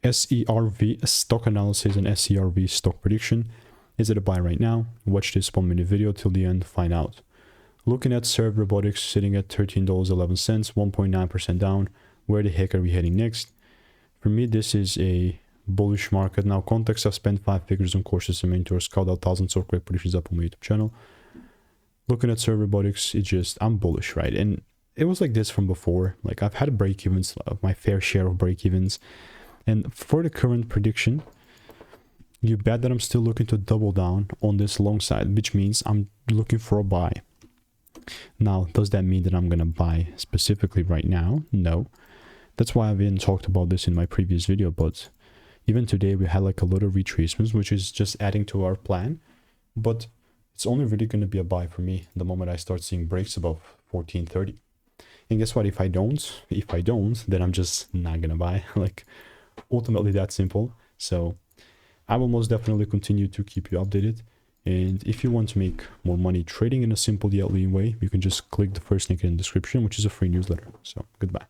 SERV stock analysis and SERV stock prediction. Is it a buy right now? Watch this 1 minute video till the end, find out. Looking at SERV Robotics sitting at $13.11, 1.9% down. Where the heck are we heading next? For me, this is a bullish market. Now, context, I've spent 5 figures on courses and mentors, called out thousands of great predictions up on my YouTube channel. Looking at SERV Robotics, it's just, I'm bullish, right? And it was like this from before. Like, I've had break-evens, my fair share of break-evens. And for the current prediction, you bet that I'm still looking to double down on this long side, which means I'm looking for a buy. Now, does that mean that I'm going to buy specifically right now? No. That's why I haven't talked about this in my previous video, but even today we had like a lot of retracements, which is just adding to our plan. But it's only really going to be a buy for me the moment I start seeing breaks above 1430. And guess what? If I don't, then I'm just not going to buy. Like, ultimately that simple. So I will most definitely continue to keep you updated. And if you want to make more money trading in a simple yet lean way, you can just click the first link in the description, which is a free newsletter. So goodbye.